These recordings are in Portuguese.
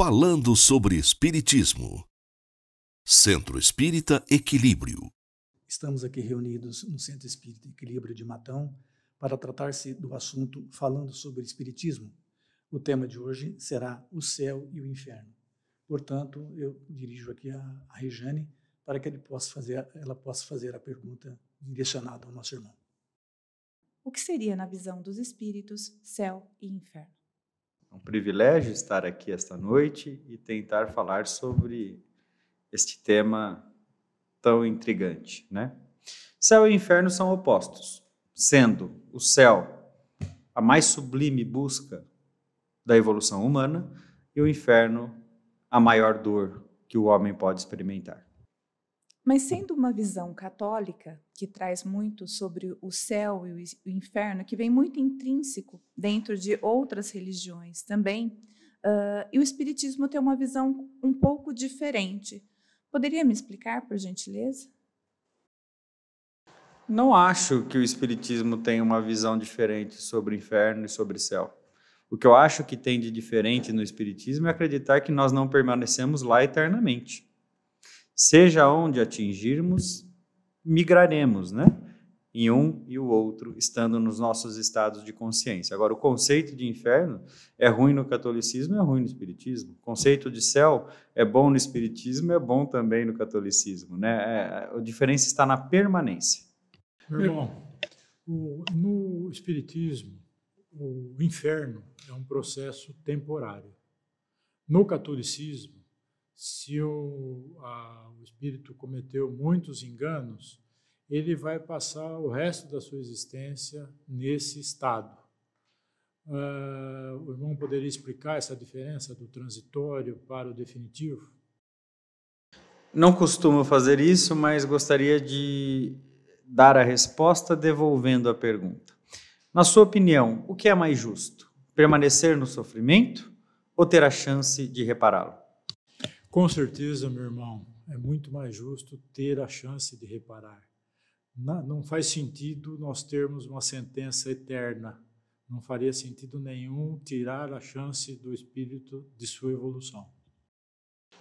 Falando sobre Espiritismo. Centro Espírita Equilíbrio. Estamos aqui reunidos no Centro Espírita Equilíbrio de Matão para tratar-se do assunto falando sobre Espiritismo. O tema de hoje será o céu e o inferno. Portanto, eu dirijo aqui a Rejane para que ela possa fazer a pergunta direcionada ao nosso irmão. O que seria, na visão dos espíritos, céu e inferno? É um privilégio estar aqui esta noite e tentar falar sobre este tema tão intrigante, né? Céu e inferno são opostos, sendo o céu a mais sublime busca da evolução humana e o inferno a maior dor que o homem pode experimentar. Mas sendo uma visão católica, que traz muito sobre o céu e o inferno, que vem muito intrínseco dentro de outras religiões também, e o Espiritismo tem uma visão um pouco diferente. Poderia me explicar, por gentileza? Não acho que o Espiritismo tenha uma visão diferente sobre o inferno e sobre o céu. O que eu acho que tem de diferente no Espiritismo é acreditar que nós não permanecemos lá eternamente. Seja onde atingirmos, migraremos, né? Em um e o outro, estando nos nossos estados de consciência. Agora, o conceito de inferno é ruim no catolicismo, é ruim no espiritismo. O conceito de céu é bom no espiritismo, é bom também no catolicismo, né? A diferença está na permanência. Meu irmão, no espiritismo, o inferno é um processo temporário. No catolicismo, se o espírito cometeu muitos enganos, ele vai passar o resto da sua existência nesse estado. O irmão poderia explicar essa diferença do transitório para o definitivo? Não costumo fazer isso, mas gostaria de dar a resposta devolvendo a pergunta. Na sua opinião, o que é mais justo? Permanecer no sofrimento ou ter a chance de repará-lo? Com certeza, meu irmão, é muito mais justo ter a chance de reparar. Não faz sentido nós termos uma sentença eterna. Não faria sentido nenhum tirar a chance do espírito de sua evolução.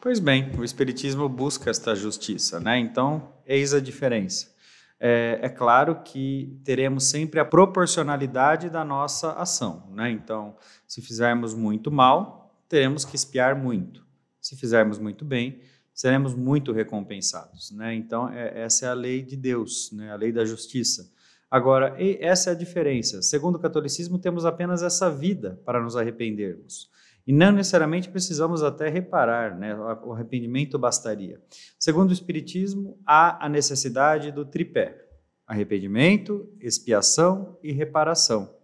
Pois bem, o Espiritismo busca esta justiça, né? Então, eis a diferença. É claro que teremos sempre a proporcionalidade da nossa ação, né? Então, se fizermos muito mal, teremos que expiar muito. Se fizermos muito bem, seremos muito recompensados, né? Então, essa é a lei de Deus, né? A lei da justiça. Agora, essa é a diferença. Segundo o catolicismo, temos apenas essa vida para nos arrependermos. E não necessariamente precisamos até reparar, né? O arrependimento bastaria. Segundo o espiritismo, há a necessidade do tripé: arrependimento, expiação e reparação.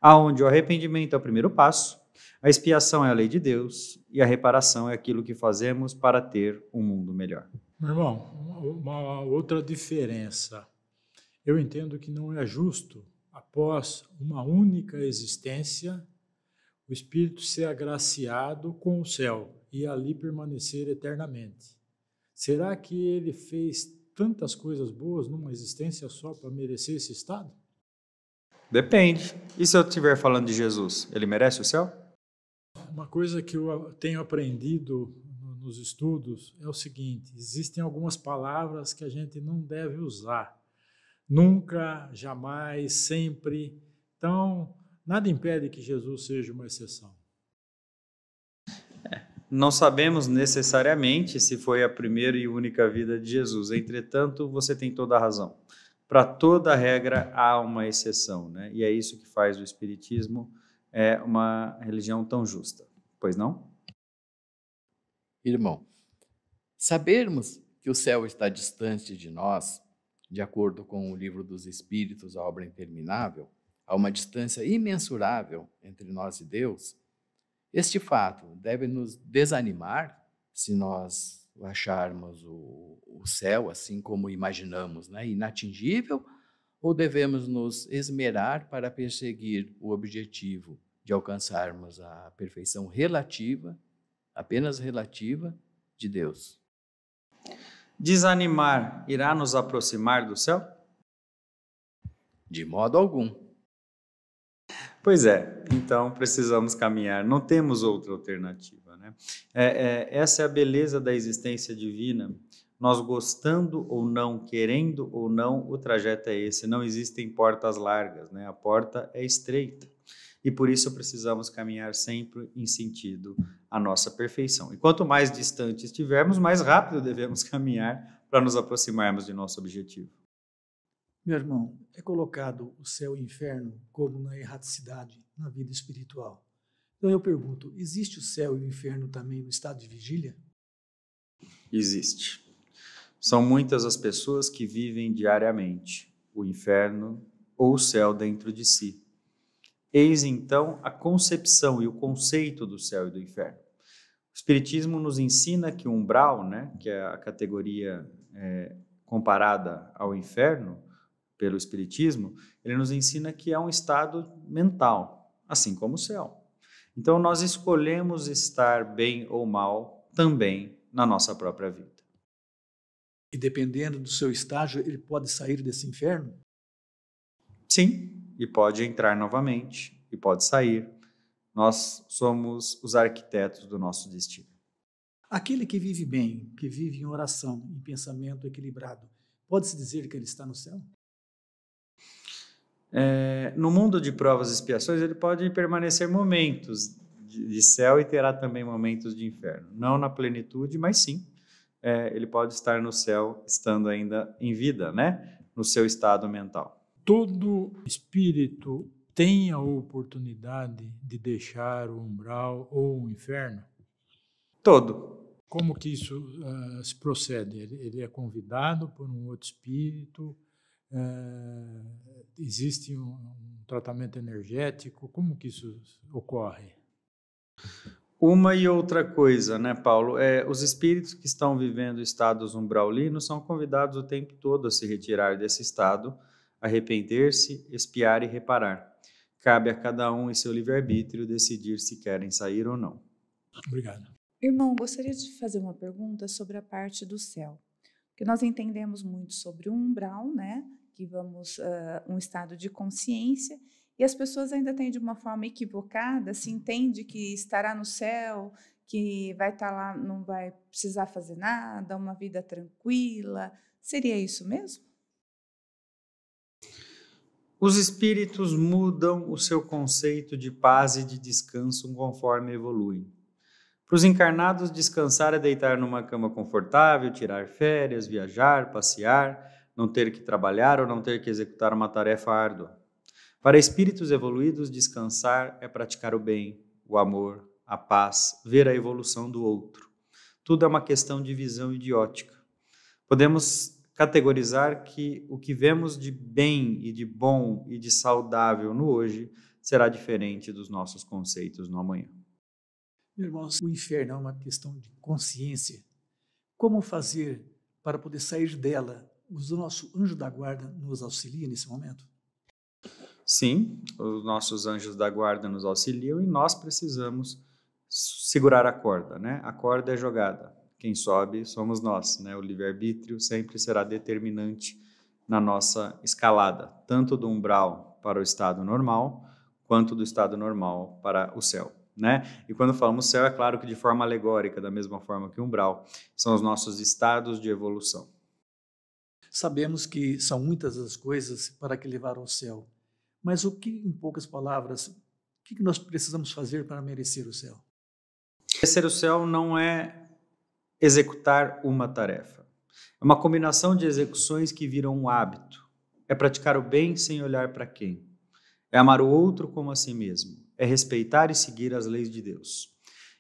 Aonde o arrependimento é o primeiro passo, a expiação é a lei de Deus e a reparação é aquilo que fazemos para ter um mundo melhor. Meu irmão, uma outra diferença. Eu entendo que não é justo, após uma única existência, o espírito ser agraciado com o céu e ali permanecer eternamente. Será que ele fez tantas coisas boas numa existência só para merecer esse estado? Depende. E se eu estiver falando de Jesus, ele merece o céu? Uma coisa que eu tenho aprendido nos estudos é o seguinte: existem algumas palavras que a gente não deve usar. Nunca, jamais, sempre. Então, nada impede que Jesus seja uma exceção. Não sabemos necessariamente se foi a primeira e única vida de Jesus. Entretanto, você tem toda a razão. Para toda regra há uma exceção, né? E é isso que faz o Espiritismo uma religião tão justa. Pois não? Irmão, sabermos que o céu está distante de nós, de acordo com o Livro dos Espíritos, a obra interminável, há uma distância imensurável entre nós e Deus. Este fato deve nos desanimar se nós acharmos o céu, assim como imaginamos, né, inatingível, ou devemos nos esmerar para perseguir o objetivo de alcançarmos a perfeição relativa, apenas relativa, de Deus? Desanimar irá nos aproximar do céu? De modo algum. Pois é, então precisamos caminhar, não temos outra alternativa, né? Essa é a beleza da existência divina. Nós gostando ou não, querendo ou não, o trajeto é esse. Não existem portas largas, né? A porta é estreita. E por isso precisamos caminhar sempre em sentido à nossa perfeição. E quanto mais distante estivermos, mais rápido devemos caminhar para nos aproximarmos de nosso objetivo. Meu irmão, é colocado o céu e o inferno como na erraticidade, na vida espiritual. Então eu pergunto, existe o céu e o inferno também no estado de vigília? Existe. São muitas as pessoas que vivem diariamente o inferno ou o céu dentro de si. Eis então a concepção e o conceito do céu e do inferno. O Espiritismo nos ensina que o umbral, né, que é a categoria comparada ao inferno pelo Espiritismo, ele nos ensina que é um estado mental, assim como o céu. Então nós escolhemos estar bem ou mal também na nossa própria vida. E dependendo do seu estágio, ele pode sair desse inferno? Sim, e pode entrar novamente, e pode sair. Nós somos os arquitetos do nosso destino. Aquele que vive bem, que vive em oração, em pensamento equilibrado, pode-se dizer que ele está no céu? No mundo de provas e expiações, ele pode permanecer momentos de céu e terá também momentos de inferno. Não na plenitude, mas sim. Ele pode estar no céu, estando ainda em vida, né? No seu estado mental. Todo espírito tem a oportunidade de deixar o umbral ou o inferno? Todo. Como que isso se procede? Ele é convidado por um outro espírito? Existe um tratamento energético? Como que isso ocorre? Uma e outra coisa, né, Paulo? Os espíritos que estão vivendo estados umbraulinos são convidados o tempo todo a se retirar desse estado, arrepender-se, expiar e reparar. Cabe a cada um em seu livre-arbítrio decidir se querem sair ou não. Obrigado. Irmão, gostaria de fazer uma pergunta sobre a parte do céu. Porque nós entendemos muito sobre o umbral, né? Que vamos um estado de consciência, e as pessoas ainda têm de uma forma equivocada, se entende que estará no céu, que vai estar lá, não vai precisar fazer nada, uma vida tranquila. Seria isso mesmo? Os espíritos mudam o seu conceito de paz e de descanso conforme evoluem. Para os encarnados, descansar é deitar numa cama confortável, tirar férias, viajar, passear, não ter que trabalhar ou não ter que executar uma tarefa árdua. Para espíritos evoluídos, descansar é praticar o bem, o amor, a paz, ver a evolução do outro. Tudo é uma questão de visão e de ótica. Podemos categorizar que o que vemos de bem e de bom e de saudável no hoje será diferente dos nossos conceitos no amanhã. Irmãos, o inferno é uma questão de consciência. Como fazer para poder sair dela? O nosso anjo da guarda nos auxilia nesse momento? Sim, os nossos anjos da guarda nos auxiliam e nós precisamos segurar a corda, né? A corda é jogada. Quem sobe somos nós, né? O livre-arbítrio sempre será determinante na nossa escalada, tanto do umbral para o estado normal, quanto do estado normal para o céu, né? E quando falamos céu, é claro que de forma alegórica, da mesma forma que o umbral, são os nossos estados de evolução. Sabemos que são muitas as coisas para que levar ao céu, mas o que, em poucas palavras, o que nós precisamos fazer para merecer o céu? Merecer o céu não é executar uma tarefa. É uma combinação de execuções que viram um hábito. É praticar o bem sem olhar para quem. É amar o outro como a si mesmo. É respeitar e seguir as leis de Deus.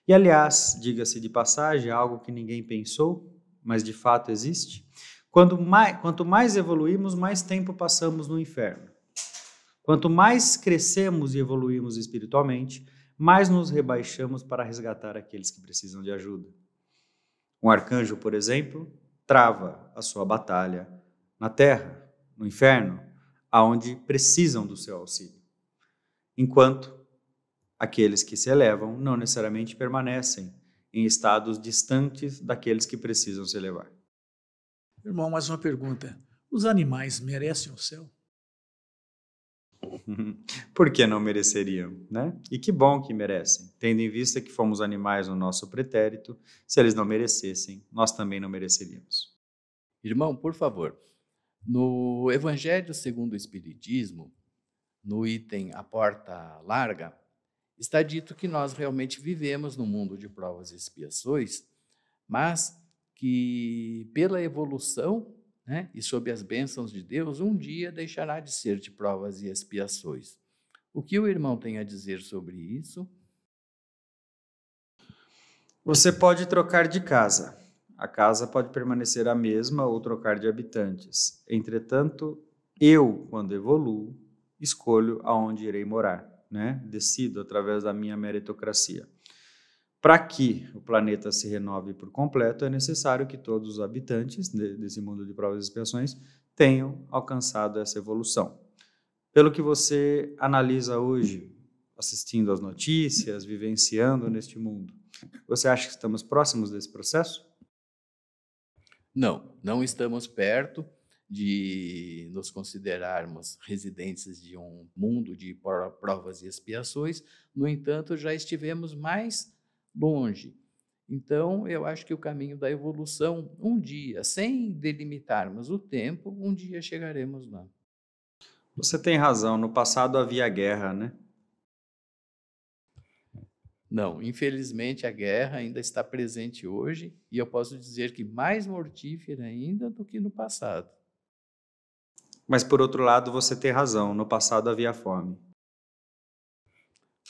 E, aliás, diga-se de passagem, algo que ninguém pensou, mas de fato existe. Quanto mais evoluímos, mais tempo passamos no inferno. Quanto mais crescemos e evoluímos espiritualmente, mais nos rebaixamos para resgatar aqueles que precisam de ajuda. Um arcanjo, por exemplo, trava a sua batalha na terra, no inferno, aonde precisam do seu auxílio. Enquanto aqueles que se elevam não necessariamente permanecem em estados distantes daqueles que precisam se elevar. Irmão, mais uma pergunta. Os animais merecem o céu? Por que não mereceriam, né? E que bom que merecem, tendo em vista que fomos animais no nosso pretérito. Se eles não merecessem, nós também não mereceríamos. Irmão, por favor, no Evangelho segundo o Espiritismo, no item A Porta Larga, está dito que nós realmente vivemos no mundo de provas e expiações, mas que pela evolução, né, e sob as bênçãos de Deus, um dia deixará de ser de provas e expiações. O que o irmão tem a dizer sobre isso? Você pode trocar de casa. A casa pode permanecer a mesma ou trocar de habitantes. Entretanto, eu, quando evoluo, escolho aonde irei morar, né? Decido através da minha meritocracia. Para que o planeta se renove por completo, é necessário que todos os habitantes desse mundo de provas e expiações tenham alcançado essa evolução. Pelo que você analisa hoje, assistindo às notícias, vivenciando neste mundo, você acha que estamos próximos desse processo? Não estamos perto de nos considerarmos residentes de um mundo de provas e expiações. No entanto, já estivemos mais longe. Então, eu acho que o caminho da evolução, um dia, sem delimitarmos o tempo, um dia chegaremos lá. Você tem razão, no passado havia guerra, né? Não, infelizmente a guerra ainda está presente hoje e eu posso dizer que mais mortífera ainda do que no passado. Mas, por outro lado, você tem razão, no passado havia fome.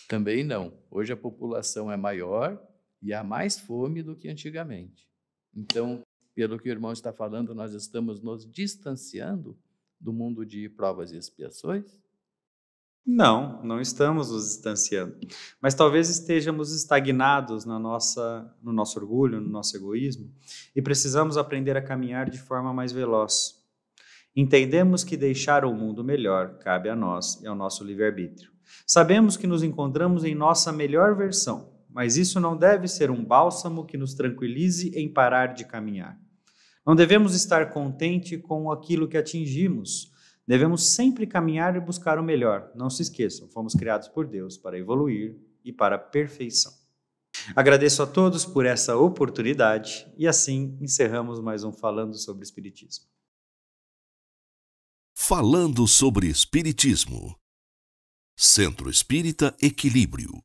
Também não. Hoje a população é maior e há mais fome do que antigamente. Então, pelo que o irmão está falando, nós estamos nos distanciando do mundo de provas e expiações? Não estamos nos distanciando. Mas talvez estejamos estagnados no nosso orgulho, no nosso egoísmo, e precisamos aprender a caminhar de forma mais veloz. Entendemos que deixar o mundo melhor cabe a nós e ao nosso livre-arbítrio. Sabemos que nos encontramos em nossa melhor versão, mas isso não deve ser um bálsamo que nos tranquilize em parar de caminhar. Não devemos estar contente com aquilo que atingimos. Devemos sempre caminhar e buscar o melhor. Não se esqueçam, fomos criados por Deus para evoluir e para a perfeição. Agradeço a todos por essa oportunidade e assim encerramos mais um Falando sobre Espiritismo. Falando sobre Espiritismo. Centro Espírita Equilíbrio.